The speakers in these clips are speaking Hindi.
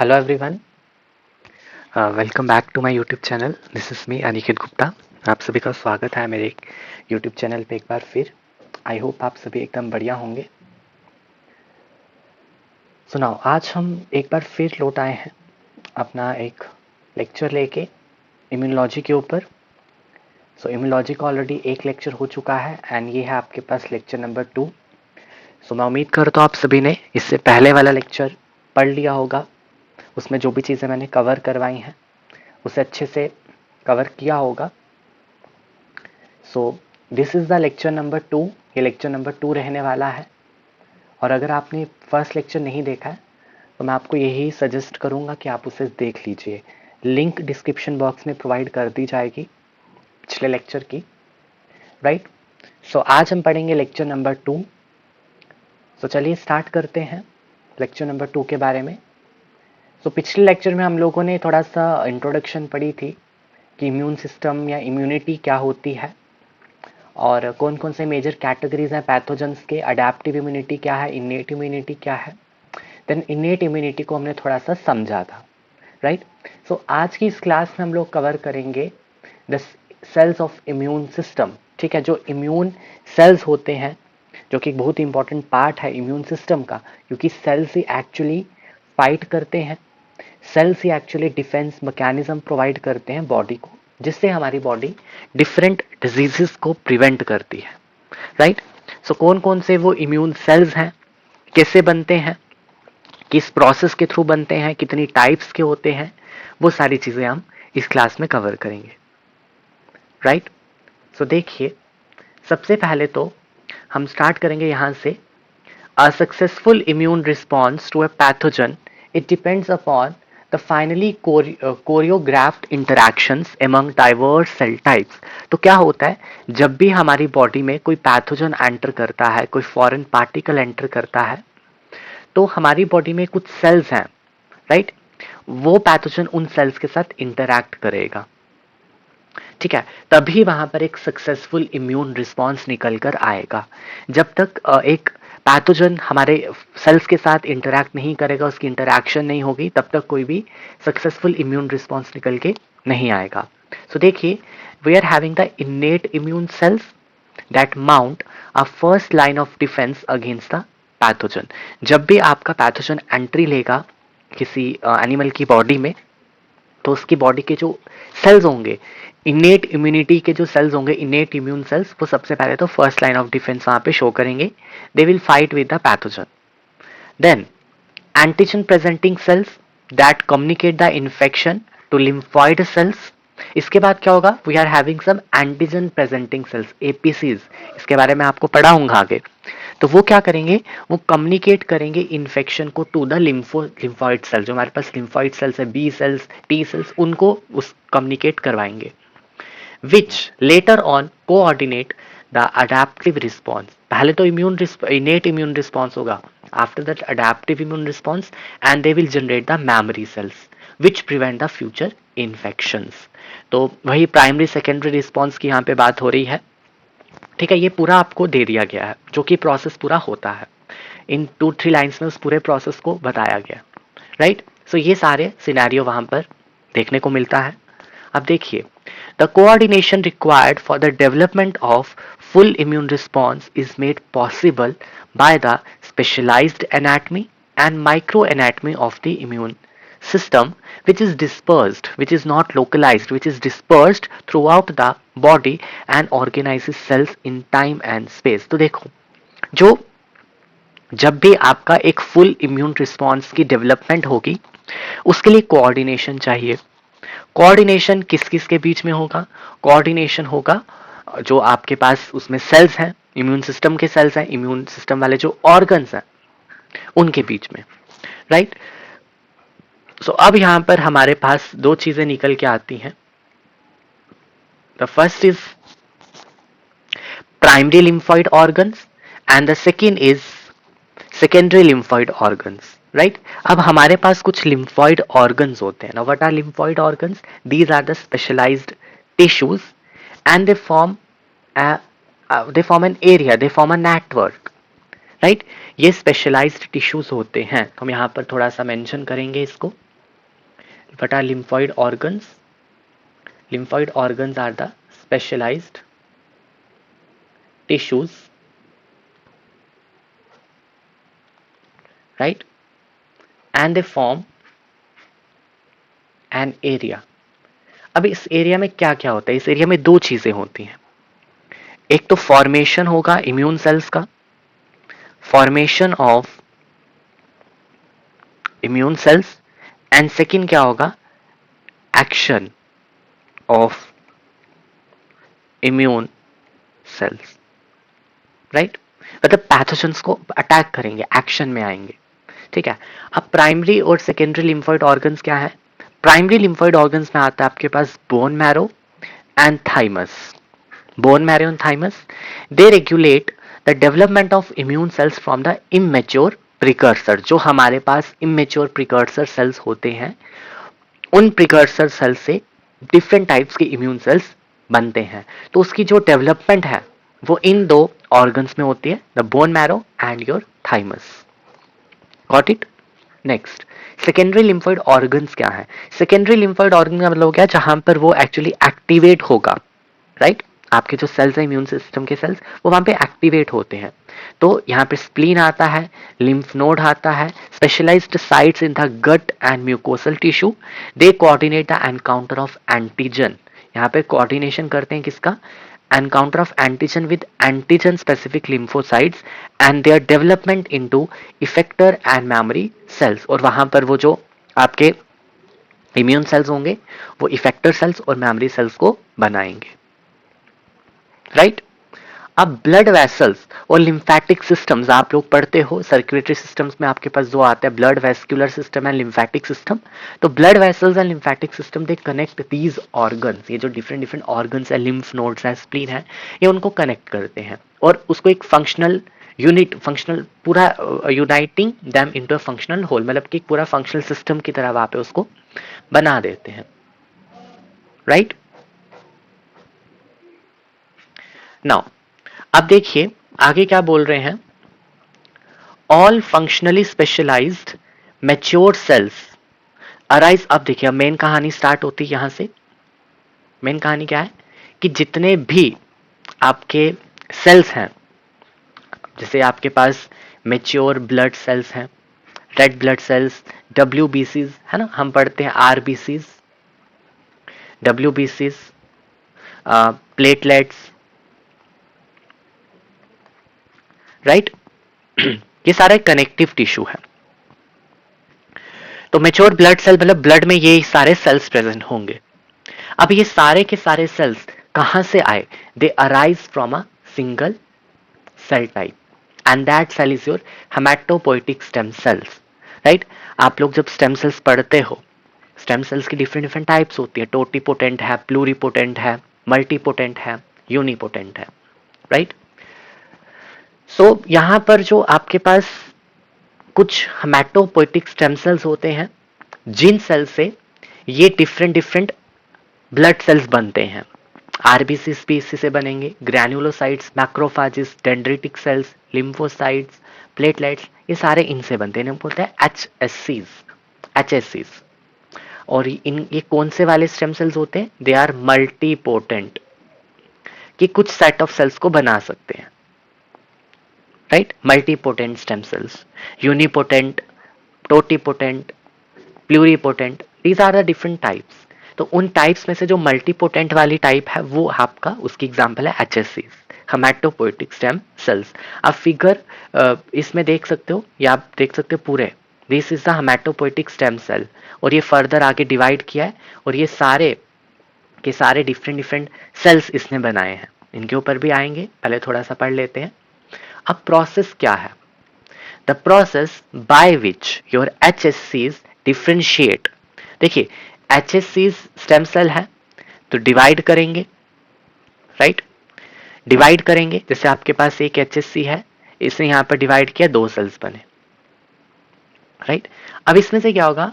Hello everyone, welcome back to my YouTube channel. This is me Aniket Gupta. आप सभी का स्वागत है मेरे यूट्यूब चैनल पे एक बार फिर। आई होप आप सभी एकदम बढ़िया होंगे। सुनाओ, आज हम एक बार फिर लौट आए हैं अपना एक लेक्चर लेके इम्यूनोलॉजी के ऊपर। सो इम्यूनोलॉजी का ऑलरेडी एक लेक्चर हो चुका है एंड ये है आपके पास लेक्चर नंबर 2। सो मैं उम्मीद करता हूँ आप सभी ने इससे पहले वाला लेक्चर पढ़ लिया होगा। उसमें जो भी चीज़ें मैंने कवर करवाई हैं उसे अच्छे से कवर किया होगा। So this is the lecture number 2। ये लेक्चर नंबर 2 रहने वाला है। और अगर आपने फर्स्ट लेक्चर नहीं देखा है तो मैं आपको यही सजेस्ट करूंगा कि आप उसे देख लीजिए। लिंक डिस्क्रिप्शन बॉक्स में प्रोवाइड कर दी जाएगी पिछले लेक्चर की, राइट। सो आज हम पढ़ेंगे लेक्चर नंबर 2। सो चलिए स्टार्ट करते हैं लेक्चर नंबर 2 के बारे में। सो पिछले लेक्चर में हम लोगों ने थोड़ा सा इंट्रोडक्शन पढ़ी थी कि इम्यून सिस्टम या इम्यूनिटी क्या होती है और कौन कौन से मेजर कैटेगरीज हैं पैथोजेंस के। अडेप्टिव इम्यूनिटी क्या है, इनेट इम्यूनिटी क्या है। देन इनेट इम्यूनिटी को हमने थोड़ा सा समझा था, राइट। सो आज की इस क्लास में हम लोग कवर करेंगे the cells of immune system. ठीक है, जो इम्यून सेल्स होते हैं, जो कि एक बहुत इंपॉर्टेंट पार्ट है इम्यून सिस्टम का, क्योंकि सेल्स ही एक्चुअली फाइट करते हैं। सेल्स ही एक्चुअली डिफेंस मैकेनिज्म प्रोवाइड करते हैं बॉडी को, जिससे हमारी बॉडी डिफरेंट डिजीजेस को प्रिवेंट करती है, राइट। सो कौन कौन से वो इम्यून सेल्स हैं, कैसे बनते हैं, किस प्रोसेस के थ्रू बनते हैं, कितनी टाइप्स के होते हैं, वो सारी चीजें हम इस क्लास में कवर करेंगे, राइट। सो देखिए, सबसे पहले तो हम स्टार्ट करेंगे यहां से। A successful immune response to a pathogen, it depends upon the finally choreographed interactions among diverse cell types। तो क्या होता है जब भी हमारी बॉडी में कोई पैथोजन एंटर करता है, कोई फॉरेन पार्टिकल एंटर करता है, तो हमारी बॉडी में कुछ सेल्स हैं, राइट। वो पैथोजन उन सेल्स के साथ इंटरैक्ट करेगा, ठीक है, तभी वहां पर एक सक्सेसफुल इम्यून रिस्पॉन्स निकल कर आएगा। जब तक एक पैथोजन हमारे सेल्स के साथ इंटरैक्ट नहीं करेगा, उसकी इंटरैक्शन नहीं होगी, तब तक कोई भी सक्सेसफुल इम्यून रिस्पॉन्स निकल के नहीं आएगा। सो देखिए, we are having the innate immune cells that mount a first line of defence against the pathogen. जब भी आपका पैथोजन एंट्री लेगा किसी एनिमल की बॉडी में, तो उसकी बॉडी के जो सेल्स होंगे, इनेट इम्यूनिटी के जो सेल्स होंगे, इनेट इम्यून सेल्स, वो सबसे पहले तो फर्स्ट लाइन ऑफ डिफेंस वहां पे शो करेंगे। They will fight with the pathogen. Then antigen presenting cells that communicate the infection to lymphoid cells. इसके बाद क्या होगा, we are having some antigen presenting cells, APCs. इसके बारे में आपको पढ़ाऊंगा आगे। तो वो क्या करेंगे, वो कम्युनिकेट करेंगे इन्फेक्शन को टू द लिम्फॉइड सेल्स। जो हमारे पास लिम्फॉइड सेल्स है, बी सेल्स, टी सेल्स, उनको उस कम्युनिकेट करवाएंगे, which later on coordinate the adaptive response। पहले तो innate immune response होगा, after that adaptive immune response, and they will generate the memory cells which prevent the future infections। तो वही प्राइमरी सेकेंडरी रिस्पॉन्स की यहाँ पे बात हो रही है, ठीक है। ये पूरा आपको दे दिया गया है, जो कि प्रोसेस पूरा होता है। इन 2-3 लाइन्स में उस पूरे प्रोसेस को बताया गया, राइट। सो ये सारे सिनेरियो वहां पर देखने को मिलता है। अब देखिए, the coordination required for the development of full immune response is made possible by the specialised anatomy and micro anatomy of the immune system, which is dispersed, which is not localized, which is dispersed throughout the body and organizes cells in time and space। तो देखो, जो जब भी आपका एक फुल इम्यून रिस्पॉन्स की डेवलपमेंट होगी, उसके लिए कोऑर्डिनेशन चाहिए। कोऑर्डिनेशन किस किस के बीच में होगा, कोऑर्डिनेशन होगा जो आपके पास उसमें सेल्स हैं, इम्यून सिस्टम के सेल्स हैं, इम्यून सिस्टम वाले जो ऑर्गन्स हैं उनके बीच में, राइट। सो अब यहां पर हमारे पास दो चीजें निकल के आती हैं। The first is primary lymphoid organs and the second is secondary lymphoid organs, right. अब हमारे पास कुछ लिम्फॉइड ऑर्गन्स होते हैं ना। What are lymphoid organs? These are the specialised tissues and they form an area, they form a network, right. ये स्पेशलाइज्ड टिश्यूज होते हैं, हम यहाँ पर थोड़ा सा मेंशन करेंगे इसको। What are lymphoid organs? Lymphoid organs are the specialized tissues, right? And they form an area. अब इस एरिया में क्या क्या होता है? इस एरिया में दो चीजें होती हैं. एक तो फॉर्मेशन होगा इम्यून सेल्स का, formation of immune sales, and second क्या होगा? Action of immune sales, right? मतलब पैथोजेंस को अटैक करेंगे, एक्शन में आएंगे, ठीक है. अब प्राइमरी और सेकेंडरी लिम्फोइड ऑर्गन्स क्या है? प्राइमरी लिम्फोइड ऑर्गन्स में आता है आपके पास bone marrow and thymus. Bone marrow and thymus, they regulate the development of immune cells from the immature precursor. जो हमारे पास इमेच्योर प्रिकर्सर सेल्स होते हैं, उन प्रिकर्सर सेल्स से डिफरेंट टाइप्स के इम्यून सेल्स बनते हैं. तो उसकी जो डेवलपमेंट है वो इन दो ऑर्गन्स में होती है, the bone marrow and your thymus. Got it? Next, secondary lymphoid organs क्या है? सेकेंडरी लिम्फोइड ऑर्गन का मतलब क्या है? जहां पर वो एक्चुअली एक्टिवेट होगा, राइट? आपके जो सेल्स है इम्यून सिस्टम के सेल्स, वो वहां पे एक्टिवेट होते हैं. तो यहाँ पे स्प्लीन आता है, लिम्फ नोड आता है, specialised sites in the gut and mucosal tissue. They coordinate the encounter of antigen. यहाँ पे कोऑर्डिनेशन करते हैं किसका? Encounter of antigen with antigen specific lymphocytes and their development into effector and memory cells. और वहां पर वो जो आपके इम्यून सेल्स होंगे वो इफेक्टर सेल्स और मेमोरी सेल्स को बनाएंगे, राइट? अब ब्लड वेसल्स और लिम्फेटिक सिस्टम्स आप लोग पढ़ते हो सर्कुलेटरी सिस्टम्स में, आपके पास जो आता है blood vascular system and lymphatic system. तो blood vessels and lymphatic system they connect these organs. ये जो डिफरेंट डिफरेंट ऑर्गन्स है, लिम्फ नोड्स है, स्प्लीन है, ये उनको कनेक्ट करते हैं और उसको एक फंक्शनल यूनिट, फंक्शनल पूरा uniting them into a functional whole, मतलब कि पूरा फंक्शनल सिस्टम की तरह वहां पे उसको बना देते हैं, राइट? नाउ अब देखिए आगे क्या बोल रहे हैं. All functionally specialised mature cells arise. अब देखिए अब मेन कहानी स्टार्ट होती है यहां से. मेन कहानी क्या है? कि जितने भी आपके सेल्स हैं, जैसे आपके पास मैच्योर ब्लड सेल्स हैं, रेड ब्लड सेल्स, डब्ल्यूबीसीज है ना, हम पढ़ते हैं आरबीसीज, डब्ल्यूबीसीज, प्लेटलेट्स, राइट? ये सारा कनेक्टिव टिश्यू है. तो मेच्योर ब्लड सेल मतलब ब्लड में ये सारे सेल्स प्रेजेंट होंगे. अब ये सारे के सारे सेल्स कहां से आए? They arise from a single cell type and that cell is your haematopoietic stem cells, right? आप लोग जब स्टेम सेल्स पढ़ते हो, स्टेम सेल्स की डिफरेंट डिफरेंट टाइप्स होती है. टोटीपोटेंट है, प्लूरीपोटेंट है, मल्टीपोटेंट है, यूनिपोटेंट है, राइट? सो यहां पर जो आपके पास कुछ हेमाटोपोइटिक स्टेम सेल्स होते हैं, जिन सेल से ये डिफरेंट डिफरेंट ब्लड सेल्स बनते हैं. आरबीसी स्पीसी से बनेंगे, granulocytes, macrophages, dendritic cells, lymphocytes, platelets, ये सारे इनसे बनते हैं. बोलते हैं एचएससीज, एचएससीज. और ये कौन से वाले स्टेम सेल्स होते हैं? दे आर मल्टीपोटेंट, कि कुछ सेट ऑफ सेल्स को बना सकते हैं, right? Multipotent stem cells, unipotent, totipotent, pluripotent, these are the different types. तो उन टाइप्स में से जो मल्टीपोटेंट वाली टाइप है वो आपका उसकी एग्जांपल है एचएससीज, हेमाटोपोइटिक स्टेम सेल्स. आप फिगर इसमें देख सकते हो या आप देख सकते हो पूरे, this is the haematopoietic stem cell. और ये फर्दर आगे डिवाइड किया है और ये सारे के सारे डिफरेंट डिफरेंट सेल्स इसने बनाए हैं. इनके ऊपर भी आएंगे, पहले थोड़ा सा पढ़ लेते हैं. अब प्रोसेस क्या है? The process by which your HSCs differentiate. देखिए HSCs स्टेम सेल है तो डिवाइड करेंगे, राइट? डिवाइड करेंगे, जैसे आपके पास एक HSC है, इसने यहां पर डिवाइड किया, दो सेल्स बने, राइट? अब इसमें से क्या होगा?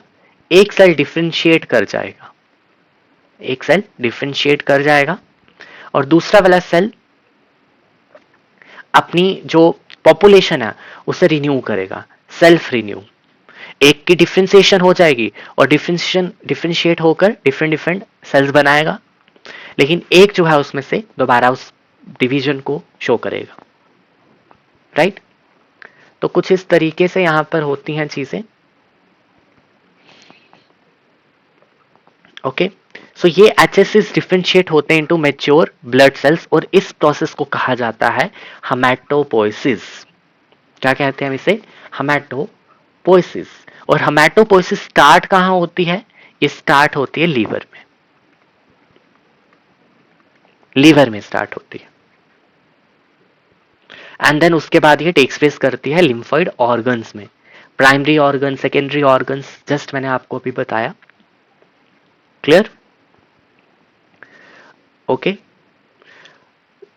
एक सेल डिफ्रेंशिएट कर जाएगा, एक सेल डिफ्रेंशिएट कर जाएगा और दूसरा वाला सेल अपनी जो पॉपुलेशन है उसे रिन्यू करेगा, सेल्फ रिन्यू. एक की डिफ्रेंशिएशन हो जाएगी और डिफ्रेंशिएट होकर डिफरेंट डिफरेंट सेल्स बनाएगा, लेकिन एक जो है उसमें से दोबारा उस डिवीजन को शो करेगा, राइट। तो कुछ इस तरीके से यहां पर होती हैं चीजें। ओके, सो ये एचएससीज डिफरेंशिएट होते हैं इनटू मैच्योर ब्लड सेल्स और इस प्रोसेस को कहा जाता है हेमेटोपोइसिस। क्या कहते हैं हम इसे? हेमेटोपोइसिस। और हेमेटोपोइसिस स्टार्ट कहां होती है? ये स्टार्ट होती है लीवर में, लीवर में स्टार्ट होती है, एंड देन उसके बाद ये टेक्स प्लेस करती है लिम्फोइड ऑर्गन्स में, primary organ, secondary organs, just मैंने आपको अभी बताया। क्लियर? ओके,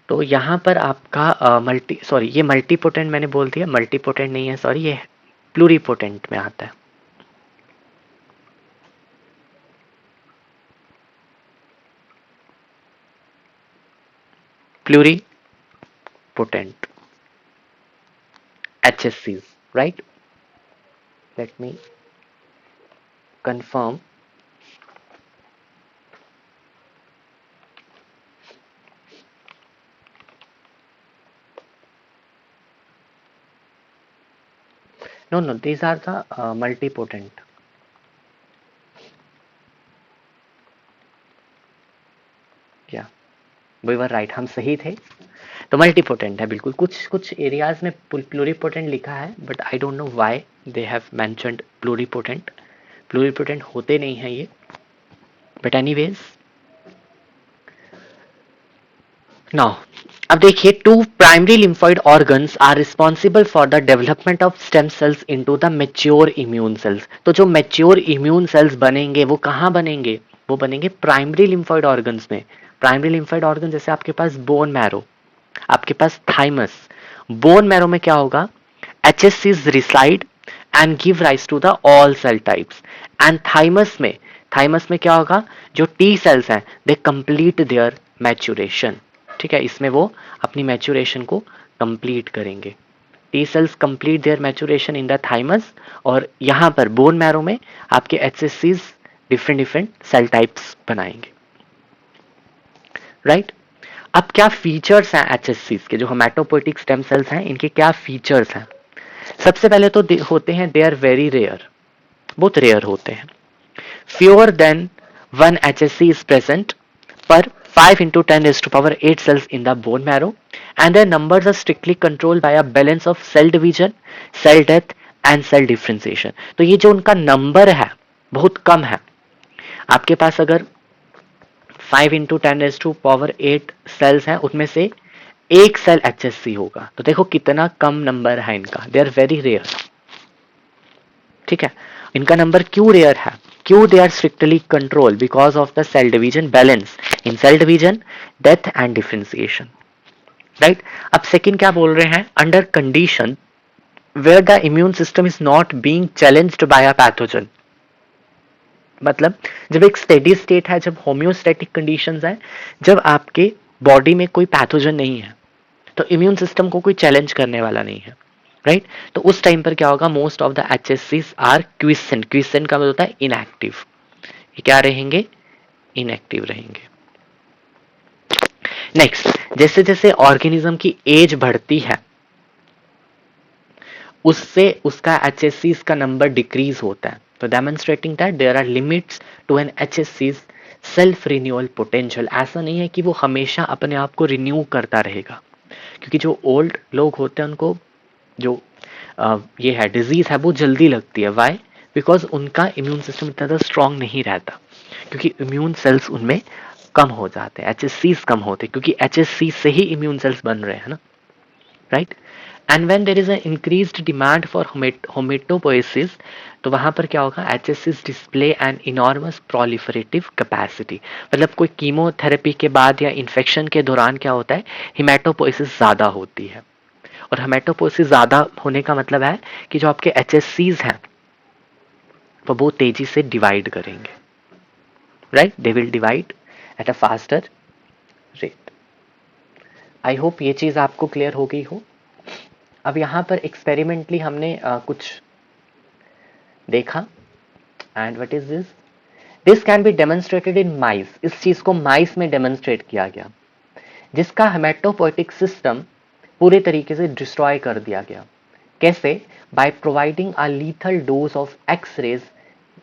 तो यहां पर आपका ये मल्टीपोटेंट मैंने बोल दिया, मल्टीपोटेंट नहीं है, सॉरी, ये प्लूरीपोटेंट में आता है। Pluripotent HSCs, right? Let me confirm. No, these are the multipotent. Yeah, we were right, हम सही थे। तो मल्टीपोटेंट है बिल्कुल। कुछ कुछ एरियाज में प्लूरीपोटेंट लिखा है, but I don't know why they have mentioned pluripotent. Pluripotent होते नहीं है ये, बट एनीवेज। नाउ अब देखिए, two primary lymphoid organs are responsible for the development of stem cells into the mature immune cells. तो जो मैच्योर इम्यून सेल्स बनेंगे वो कहाँ बनेंगे? वो बनेंगे प्राइमरी लिम्फोइड ऑर्गन्स में। प्राइमरी लिम्फोइड ऑर्गन जैसे आपके पास बोन मैरो, आपके पास थाइमस। बोन मैरो में क्या होगा? HSCs reside and give rise to the all cell types. And thymus में क्या होगा? जो टी सेल्स हैं दे कंप्लीट देयर मैच्योरेशन। ठीक है, इसमें वो अपनी मैच्योरेशन को कंप्लीट करेंगे। T cells complete their maturation in the thymus, और यहां पर बोन मैरो में आपके HSCs different different cell types बनाएंगे, राइट। अब क्या फीचर्स हैं HSCs के? जो हेमेटोपोइटिक स्टेम सेल्स हैं इनके क्या फीचर्स हैं? सबसे पहले तो होते हैं दे आर वेरी रेयर, बहुत रेयर होते हैं। Fewer than 1 HSC is present per 5 into 10 raised to power 8 cells in the bone marrow, and their numbers are strictly controlled by a balance of cell division, cell death and cell differentiation. तो ये जो उनका नंबर है बहुत कम है। आपके पास अगर 5 into 10 raised to power 8 sales हैं, उसमें से एक सेल HSC होगा, तो देखो कितना कम नंबर है इनका। They are very rare. ठीक है, इनका नंबर क्यों रेयर है? क्यों? They are strictly control because of the cell division balance in cell division, death and differentiation, right. अब सेकंड क्या बोल रहे हैं? Under condition where the immune system is not being challenged by a pathogen. मतलब जब एक स्टेडी स्टेट है, जब होम्योस्टैटिक कंडीशंस है, जब आपके बॉडी में कोई पैथोजन नहीं है, तो इम्यून सिस्टम को कोई चैलेंज करने वाला नहीं है, राइट। तो उस टाइम पर क्या होगा? Most of the HSCs are quiescent. Quiescent का मतलब होता है इनएक्टिव। ये क्या रहेंगे? इनएक्टिव रहेंगे। नेक्स्ट, जैसे जैसे ऑर्गेनिज्म की एज बढ़ती है उससे उसका HSCs का नंबर डिक्रीज होता है। तो demonstrating that there are limits to an HSCs self renewal potential. ऐसा नहीं है कि वो हमेशा अपने आप को रिन्यू करता रहेगा, क्योंकि जो ओल्ड लोग होते हैं उनको जो ये है डिजीज है वो जल्दी लगती है। वाई? बिकॉज उनका इम्यून सिस्टम इतना ज़्यादा स्ट्रांग नहीं रहता, क्योंकि इम्यून सेल्स उनमें कम हो जाते हैं, HSCs कम होते हैं, क्योंकि HSC से ही इम्यून सेल्स बन रहे हैं ना, right. And when there is a increased demand for hematopoiesis, तो वहां पर क्या होगा? HSCs display an enormous proliferative capacity. मतलब कोई कीमोथेरेपी के बाद या इन्फेक्शन के दौरान क्या होता है? हिमेटोपोइसिस ज्यादा होती है। और हेमेटोपोइसिस ज्यादा होने का मतलब है कि जो आपके HSCs हैं वो बहुत तेजी से डिवाइड करेंगे, right. They will divide at a faster rate. I hope ये चीज आपको क्लियर हो गई हो। अब यहां पर एक्सपेरिमेंटली हमने कुछ देखा and what is this, this can be demonstrated in mice, इस चीज को माइस में डेमोन्स्ट्रेट किया गया, जिसका हेमेटोपोएटिक सिस्टम पूरे तरीके से डिस्ट्रॉय कर दिया गया। कैसे? By providing a lethal dose of X rays,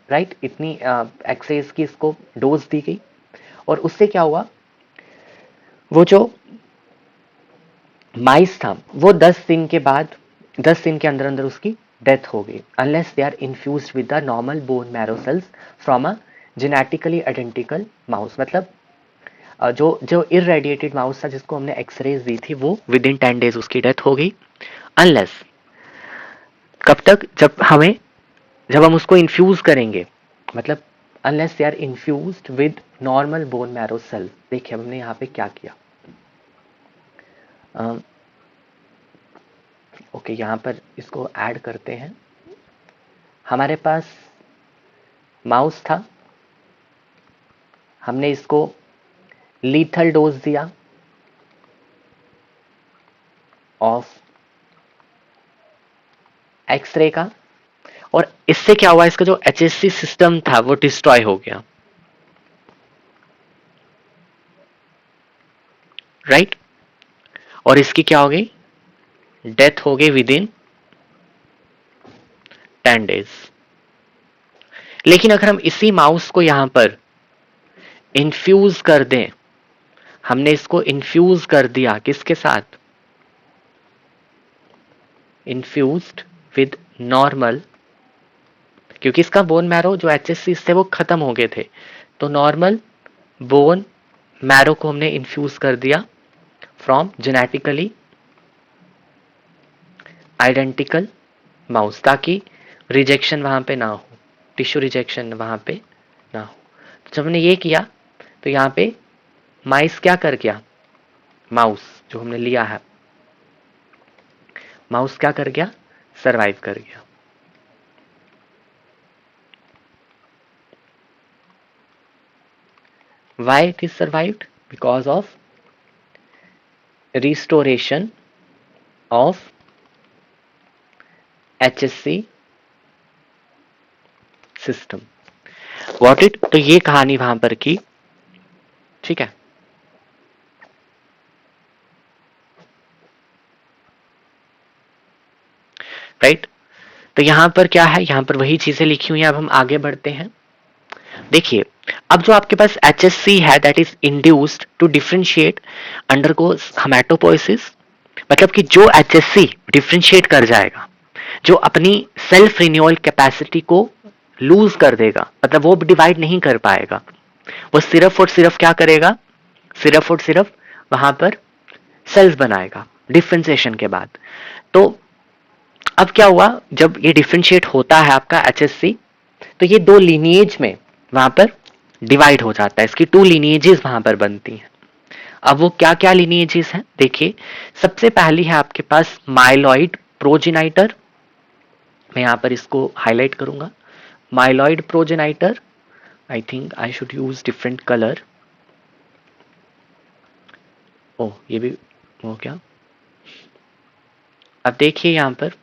right, इतनी एक्स रेज की इसको डोज दी गई और उससे क्या हुआ, वो जो माइस था वो 10 दिन के बाद, 10 दिन के अंदर अंदर उसकी डेथ हो गई, unless they are infused with the normal bone marrow cells from a genetically identical mouse. मतलब जो जो इरेडिएटेड माउस था जिसको हमने एक्सरेज दी थी, वो विद इन 10 डेज उसकी डेथ हो गई। अनलेस, कब तक, जब हम उसको इन्फ्यूज करेंगे, मतलब unless they are infused with normal bone marrow cell. देखिए हमने यहाँ पे क्या किया, ओके यहाँ पर इसको ऐड करते हैं। हमारे पास माउस था, हमने इसको लीथल डोज दिया ऑफ एक्सरे का, और इससे क्या हुआ, इसका जो एचएससी सिस्टम था वो डिस्ट्रॉय हो गया, राइट, और इसकी क्या हो गई, डेथ हो गई विद इन 10 डेज। लेकिन अगर हम इसी माउस को यहां पर इन्फ्यूज कर दें, हमने इसको इन्फ्यूज कर दिया किसके साथ, इन्फ्यूज्ड विद नॉर्मल, क्योंकि इसका बोन मैरो जो एचएससी से वो खत्म हो गए थे, तो नॉर्मल बोन मैरो को हमने इन्फ्यूज कर दिया फ्रॉम जेनेटिकली आइडेंटिकल माउस, ताकि रिजेक्शन वहां पे ना हो, टिश्यू रिजेक्शन वहां पे ना हो। तो जब हमने ये किया तो यहाँ पे माइस क्या कर गया, माउस जो हमने लिया है, माउस क्या कर गया, सरवाइव कर गया। Why it is survived? Because of restoration of HSC system. What it, तो ये कहानी वहां पर की, ठीक है। राइट, तो यहां पर क्या है, यहां पर वही चीजें लिखी हुई हैं। अब हम आगे बढ़ते हैं। देखिए, अब जो आपके पास HSC है, that is induced to differentiate undergoes hematopoiesis, मतलब कि जो HSC डिफरेंशिएट कर जाएगा, जो अपनी सेल्फ रिन्यूअल कैपेसिटी को लूज कर देगा, मतलब वो डिवाइड नहीं कर पाएगा, वो सिर्फ और सिर्फ क्या करेगा, सिर्फ और सिर्फ वहां पर सेल्स बनाएगा डिफरेंशिएशन के बाद। तो अब क्या हुआ, जब ये डिफरेंशिएट होता है आपका HSC, तो ये दो लिनिएज में वहां पर डिवाइड हो जाता है, इसकी 2 लिनिएजेस वहां पर बनती हैं। अब वो क्या क्या लिनिएजेस हैं, देखिए, सबसे पहली है आपके पास माइलॉइड प्रोजेनाइटर, मैं यहां पर इसको हाईलाइट करूंगा, myeloid progenitor. I think I should use different colour. Oh, ये भी हो क्या, अब देखिए यहां पर,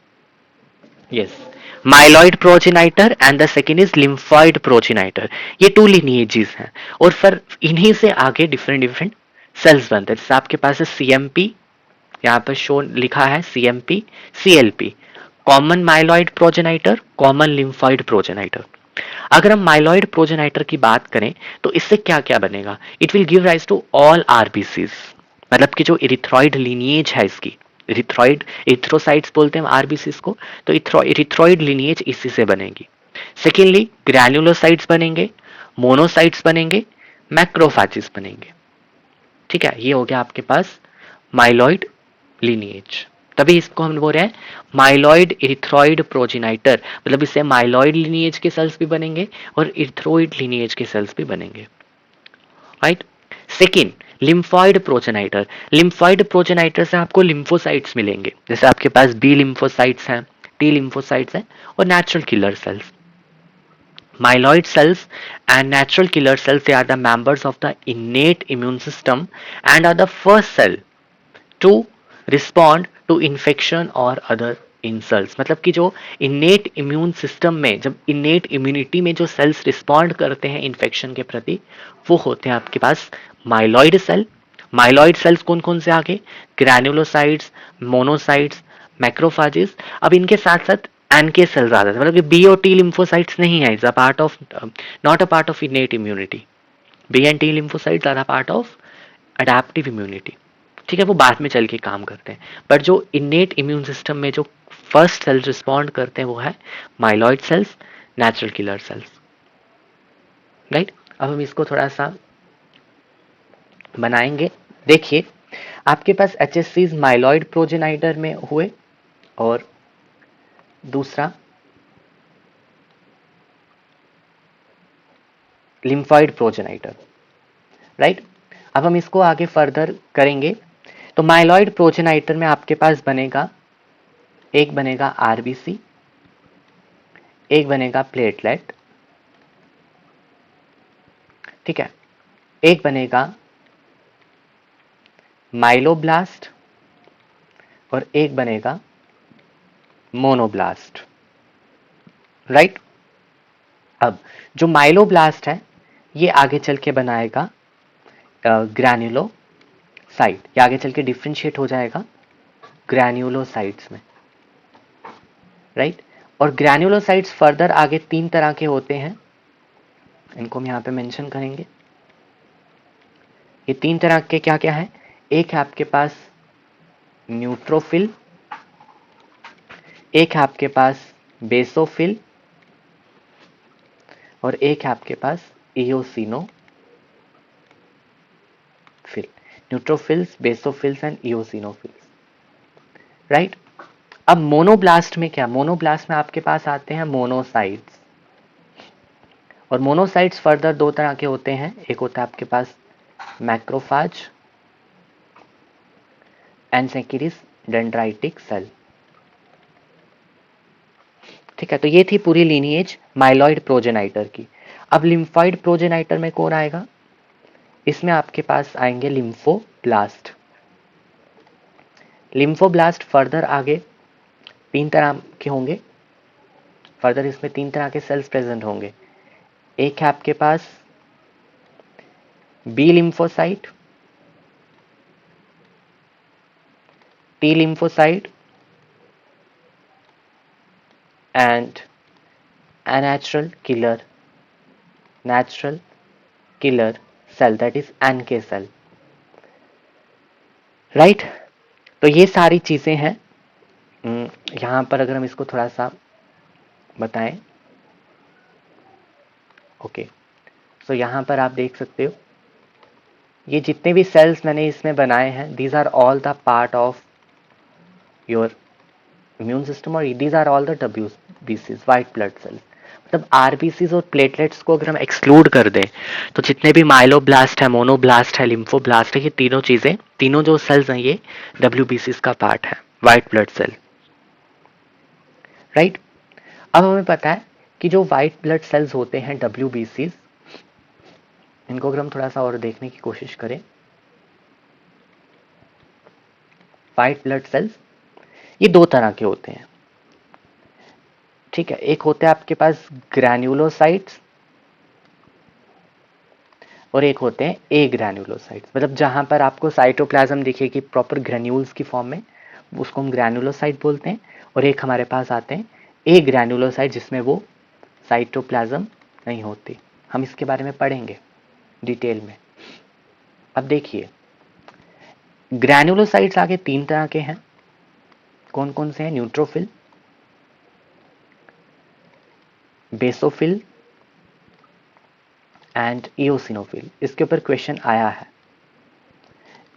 yes, myeloid progenitor and the second is lymphoid progenitor, ये 2 लिनिएजेस हैं, और फिर इन्हीं से आगे डिफरेंट डिफरेंट सेल्स बनते हैं। जैसे आपके पास है CMP, यहाँ पर शो लिखा है CMP, CLP, common myeloid progenitor, common lymphoid progenitor. अगर हम माइलॉइड प्रोजेनाइटर की बात करें तो इससे क्या क्या बनेगा, it will give rise to all RBCs, मतलब कि जो इरिथ्रॉइड लिनिएज है इसकी, इरिथ्रॉइड, इरिथ्रोसाइट्स बोलते हैं आरबीसीज को, तो इरिथ्रॉइड लिनिएज इसी से बनेगी। सेकेंडली ग्रैन्युलोसाइट्स बनेंगे, मोनोसाइट्स बनेंगे, मैक्रोफैजेस बनेंगे, ठीक है। ये हो गया आपके पास माइलॉइड लिनिएज, तभी इसको हम बोल रहे हैं माइलॉइड इरिथ्रॉइड प्रोजेनाइटर, मतलब इससे माइलॉइड लिनिएज के सेल्स भी बनेंगे और इरिथ्रॉइड लिनिएज के सेल्स भी बनेंगे, right. Second, lymphoid progenitor, lymphoid progenitor से आपको लिम्फोसाइट्स मिलेंगे, जैसे आपके पास बी लिम्फोसाइट्स हैं, टी लिम्फोसाइट्स हैं, और natural killer sales. Myeloid cells and natural killer cells, they are the members of the innate immune system and are the first cell to respond to infection or other in cells, मतलब कि जो इनेट इम्यून सिस्टम में, जब इनेट इम्यूनिटी में जो सेल्स रिस्पॉन्ड करते हैं इन्फेक्शन के प्रति, वो होते हैं आपके पास माइलॉइड सेल। माइलॉइड सेल्स कौन कौन से आगे? Granulocytes, monocytes, macrophages. अब इनके साथ साथ एनके सेल्स आ जाते हैं, मतलब कि बी और टी लिम्फोसाइट्स नहीं है, is a part of, not a part of innate immunity. B and T lymphocytes are a part of adaptive immunity. ठीक है, वो बाद में चल के काम करते हैं, बट जो इनेट इम्यून सिस्टम में जो फर्स्ट सेल्स रिस्पॉन्ड करते हैं वो है myeloid cells, natural killer cells. Right, अब हम इसको थोड़ा सा बनाएंगे। देखिए, आपके पास H S Cs myeloid progenitor में हुए, और दूसरा लिम्फॉइड प्रोजेनाइटर। राइट, अब हम इसको आगे फर्दर करेंगे। तो माइलॉइड प्रोजेनाइटर में आपके पास बनेगा, एक बनेगा आरबीसी, एक बनेगा प्लेटलेट, ठीक है, एक बनेगा माइलोब्लास्ट, और एक बनेगा मोनोब्लास्ट। राइट, अब जो माइलोब्लास्ट है ये आगे चल के बनाएगा ग्रैन्युलोसाइट, ये आगे चल के डिफ्रेंशिएट हो जाएगा ग्रैन्युलोसाइट्स में। राइट, और ग्रैन्युलोसाइट्स फर्दर आगे तीन तरह के होते हैं, इनको हम यहाँ पे मेंशन करेंगे। ये तीन तरह के क्या क्या है? एक है आपके पास न्यूट्रोफिल, एक है आपके पास बेसोफिल, और एक है आपके पास eosinophil. Neutrophils, basophils and eosinophils. Right, अब मोनोब्लास्ट में क्या? मोनोब्लास्ट में आपके पास आते हैं मोनोसाइट्स, और मोनोसाइट्स फर्दर दो तरह के होते हैं, एक होता है आपके पास macrophage and second is dendritic cell. ठीक है, तो ये थी पूरी लीनिएज माइलॉइड प्रोजेनाइटर की। अब लिम्फॉइड प्रोजेनाइटर में कौन आएगा? इसमें आपके पास आएंगे लिम्फोब्लास्ट। लिम्फोब्लास्ट फर्दर आगे तीन तरह के होंगे, फर्दर इसमें तीन तरह के सेल्स प्रेजेंट होंगे। एक है आपके पास B lymphocyte, T lymphocyte and natural killer, natural killer cell, that is NK cell। Right, तो ये सारी चीजें हैं। यहां पर अगर हम इसको थोड़ा सा बताएं, ओके, सो यहां पर आप देख सकते हो ये जितने भी सेल्स मैंने इसमें बनाए हैं, these are all the part of your immune system, और these are all the WBCs, white blood cells. मतलब आरबीसीज और प्लेटलेट्स को अगर हम एक्सक्लूड कर दें, तो जितने भी माइलोब्लास्ट है, मोनोब्लास्ट है, लिम्फोब्लास्ट है, ये तीनों चीजें, तीनों जो सेल्स हैं, ये WBCs का पार्ट है, व्हाइट ब्लड सेल। राइट, अब हमें पता है कि जो व्हाइट ब्लड सेल्स होते हैं WBCs, इनको अगर हम थोड़ा सा और देखने की कोशिश करें, व्हाइट ब्लड सेल्स ये दो तरह के होते हैं। ठीक है, एक होते हैं आपके पास ग्रैन्युलोसाइट्स, और एक होते हैं ए ग्रैन्युलोसाइट्स, मतलब जहां पर आपको साइटोप्लाज्म दिखेगी प्रॉपर ग्रैन्यूल्स की फॉर्म में, उसको हम ग्रैन्युलोसाइट बोलते हैं। और एक हमारे पास आते हैं ए ग्रैन्युलोसाइट, जिसमें वो साइटोप्लाज्म नहीं होती। हम इसके बारे में पढ़ेंगे डिटेल में। अब देखिए, ग्रैन्युलोसाइट्स आगे तीन तरह के हैं, कौन कौन से हैं? Neutrophil, basophil and eosinophil. इसके ऊपर क्वेश्चन आया है।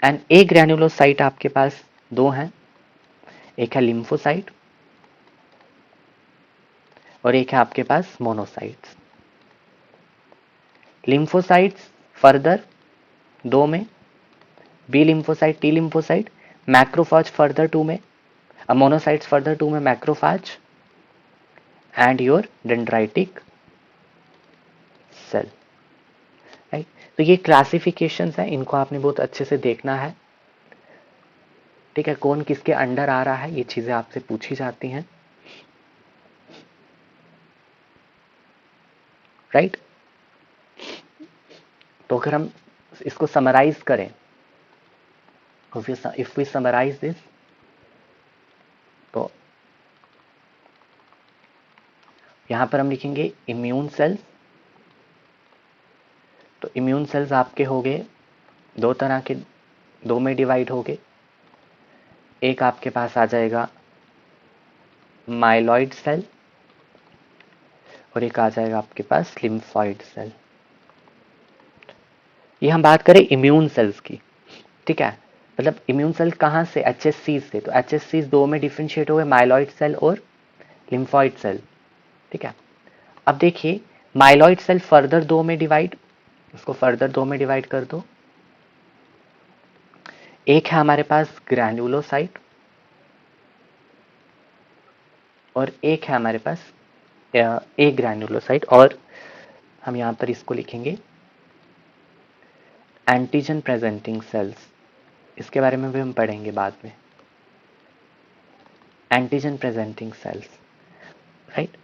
एंड ए ग्रैन्युलोसाइट आपके पास दो हैं, एक है लिम्फोसाइट, और एक है आपके पास मोनोसाइट्स। लिम्फोसाइट्स फर्दर दो में, B lymphocyte, T lymphocyte, macrophage further two में, मोनोसाइट्स फर्दर टू में, macrophage and your dendritic cell. Right, तो ये क्लासिफिकेशंस हैं, इनको आपने बहुत अच्छे से देखना है। ठीक है, कौन किसके अंडर आ रहा है, ये चीजें आपसे पूछी जाती हैं, राइट। तो अगर हम इसको समराइज करें, इफ वी समराइज दिस, तो यहां पर हम लिखेंगे इम्यून सेल्स। तो इम्यून सेल्स आपके हो गए दो तरह के, दो में डिवाइड हो गए। एक आपके पास आ जाएगा माइलॉइड सेल और एक आ जाएगा आपके पास लिम्फॉइड सेल। ये हम बात करें इम्यून सेल्स की, ठीक है। मतलब इम्यून सेल कहाँ से, एचएससी से। तो एचएससी दो में डिफ्रेंशिएट हो गए, माइलॉइड सेल और लिम्फॉइड सेल, ठीक है। अब देखिए माइलॉइड सेल फर्दर दो में डिवाइड, उसको फर्दर दो में डिवाइड कर दो। एक है हमारे पास ग्रैन्युलोसाइट और एक है हमारे पास एक ग्रैन्युलोसाइट, और हम यहां पर इसको लिखेंगे एंटीजन प्रेजेंटिंग सेल्स। इसके बारे में भी हम पढ़ेंगे बाद में, एंटीजन प्रेजेंटिंग सेल्स, राइट।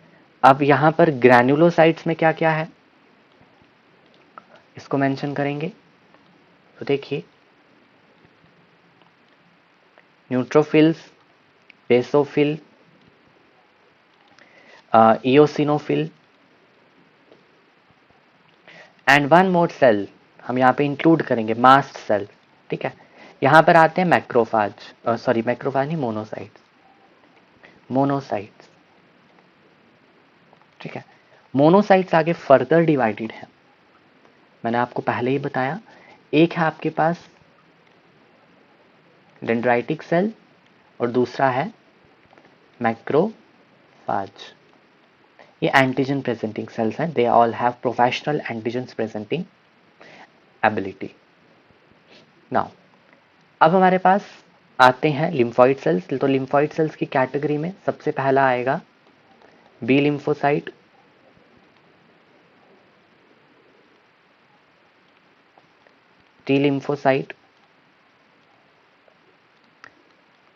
अब यहां पर ग्रैन्युलोसाइट्स में क्या क्या है इसको मेंशन करेंगे। तो देखिए neutrophils, basophil, eosinophil and one more cell हम यहाँ पे इंक्लूड करेंगे, मास्ट सेल, ठीक है। यहाँ पर आते हैं मैक्रोफाज, सॉरी मैक्रोफाज नहीं, मोनोसाइट्स, मोनोसाइट्स, ठीक है। मोनोसाइट्स आगे फर्दर डिवाइडेड है, मैंने आपको पहले ही बताया। एक है आपके पास डेंड्राइटिक सेल और दूसरा है मैक्रोफाज। ये एंटीजन प्रेजेंटिंग सेल्स हैं, they all have professional antigen presenting ability. Now अब हमारे पास आते हैं लिम्फॉइड सेल्स। तो लिम्फॉइड सेल्स की कैटेगरी में सबसे पहला आएगा B lymphocyte, T lymphocyte,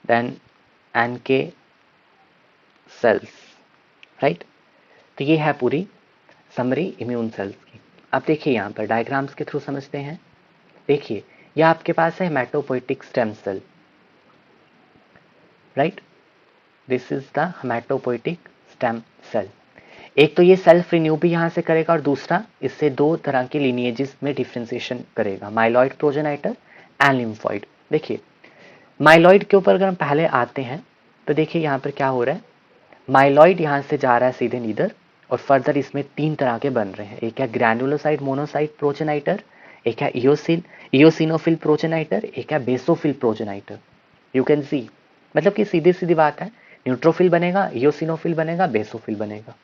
then NK cells, right. तो ये है पूरी समरी इम्यून सेल्स की। अब देखिए यहाँ पर डायग्राम्स के थ्रू समझते हैं। देखिए ये आपके पास है haematopoietic stem cell, right, this is the haematopoietic stem cell. एक तो ये सेल्फ रिन्यू भी यहाँ से करेगा और दूसरा इससे दो तरह के लिनिएजेस में डिफ्रेंसिएशन करेगा, माइलॉइड प्रोजेनाइटर एंड लिम्फॉइड। देखिए माइलॉइड के ऊपर अगर हम पहले आते हैं तो देखिए यहाँ पर क्या हो रहा है, माइलॉइड यहाँ से जा रहा है सीधे नीदर और फर्दर इसमें तीन तरह के बन रहे हैं। एक है ग्रैनुलोसाइट मोनोसाइट प्रोजेनाइटर, एक है इओसिनोफिल प्रोजेनाइटर, एक है बेसोफिल प्रोजेनाइटर। यू कैन सी, मतलब कि सीधी सीधी बात है, न्यूट्रोफिल बनेगा, इओसिनोफिल बनेगा, बेसोफिल बनेगा।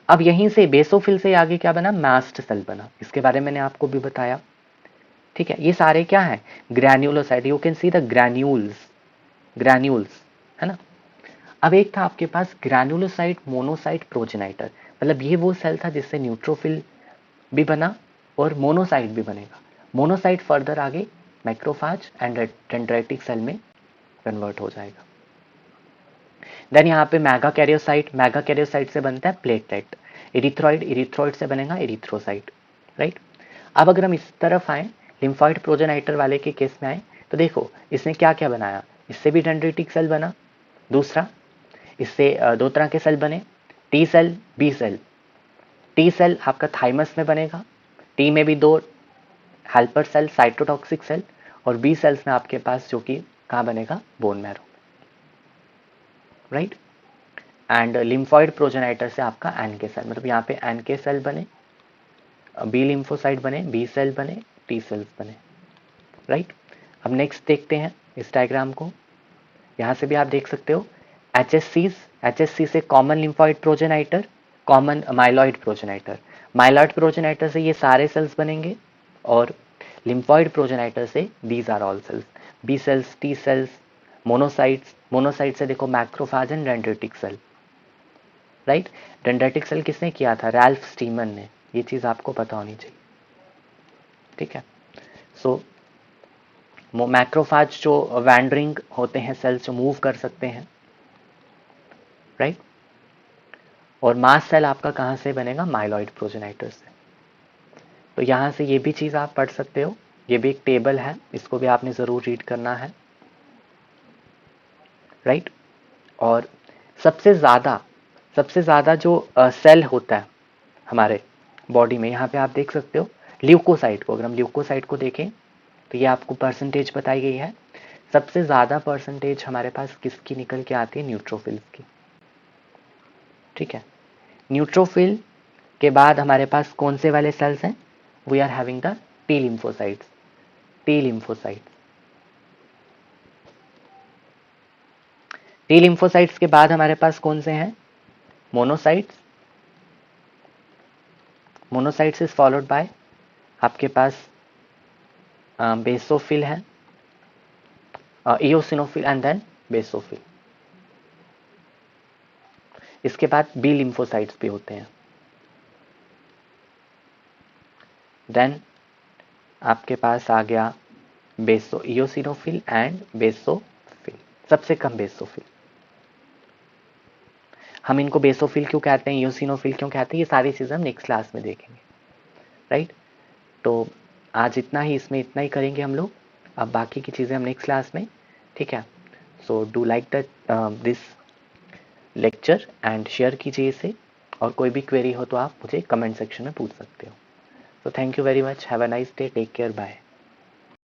अब यहीं से बेसोफिल से आगे क्या बना, मास्ट सेल बना, इसके बारे में मैंने आपको भी बताया, ठीक है। ये सारे क्या है, granulocyte, you can see the granules, granules, है ना। अब एक था आपके पास ग्रैनुलोसाइट मोनोसाइट प्रोजेनाइटर, मतलब ये वो सेल था जिससे न्यूट्रोफिल भी बना और मोनोसाइट भी बनेगा। मोनोसाइट फर्दर आगे मैक्रोफाज एंड डेंड्राइटिक सेल में कन्वर्ट हो जाएगा। देन यहाँ पे मैगा कैरियोसाइट से बनता है प्लेटलेट, इरिथ्रॉइड से बनेगा इरिथ्रोसाइट, राइट। अब अगर हम इस तरफ आए, लिम्फॉइड प्रोजेनाइटर वाले के केस में आए, तो देखो इसने क्या क्या बनाया, इससे भी डेंड्रिटिक सेल बना, दूसरा इससे दो तरह के सेल बने, T cell B cell. T cell आपका थाइमस में बनेगा, टी में भी दो हेल्पर सेल साइटोटॉक्सिक सेल, और बी सेल्स में आपके पास जो कि कहाँ बनेगा, bone marrow, right. And lymphoid progenitor से आपका एनके सेल, मतलब यहाँ पे एनके सेल बने, बी लिम्फोसाइट बने, बी सेल बने, टी सेल्स बने, राइट। अब नेक्स्ट देखते हैं इस डायग्राम को, यहाँ से भी आप देख सकते हो एचएससी से common lymphoid progenitor, common myeloid progenitor, myeloid progenitor से ये सारे सेल्स बनेंगे और लिम्फॉइड प्रोजेनाइटर से these are all cells, B cells, T cells, monocytes, monocyte से देखो macrophage and dendritic cell, right. Dendritic cell किसने किया था, रैल्फ स्टीमन ने, ये चीज आपको पता होनी चाहिए, ठीक है। सो मैक्रोफाज जो वैंडरिंग होते हैं सेल्स जो मूव कर सकते हैं, राइट। और मास्ट सेल आपका कहाँ से बनेगा, माइलॉइड प्रोजेनाइटर से। तो यहाँ से ये भी चीज़ आप पढ़ सकते हो, ये भी एक टेबल है, इसको भी आपने ज़रूर रीड करना है, राइट। और सबसे ज़्यादा जो सेल होता है हमारे बॉडी में, यहाँ पे आप देख सकते हो ल्यूकोसाइट को। अगर हम ल्यूकोसाइट को देखें तो ये आपको परसेंटेज बताई गई है। सबसे ज़्यादा परसेंटेज हमारे पास किसकी निकल के आती है, न्यूट्रोफिल्स की, ठीक है। न्यूट्रोफिल के बाद हमारे पास कौन से वाले सेल्स हैं, we are having the T lymphocytes. T lymphocytes, T lymphocytes के बाद हमारे पास कौन से हैं, monocytes. Monocytes is followed by आपके पास बेसोफिल है, इओसिनोफिल एंड देन बेसोफिल। इसके बाद बी लिम्फोसाइट्स भी होते हैं। देन आपके पास आ गया इओसिनोफिल एंड बेसोफिल, सबसे कम बेसोफिल। हम इनको बेसोफिल क्यों कहते हैं, इओसिनोफिल क्यों कहते हैं, ये सारी चीज़ें हम नेक्स्ट क्लास में देखेंगे, राइट। तो आज इतना ही, इसमें इतना ही करेंगे हम लोग। अब बाकी की चीज़ें हम नेक्स्ट क्लास में, ठीक है। So do like this lecture and share कीजिए इसे, और कोई भी क्वेरी हो तो आप मुझे कमेंट सेक्शन में पूछ सकते हो। So thank you very much. Have a nice day. Take care. Bye.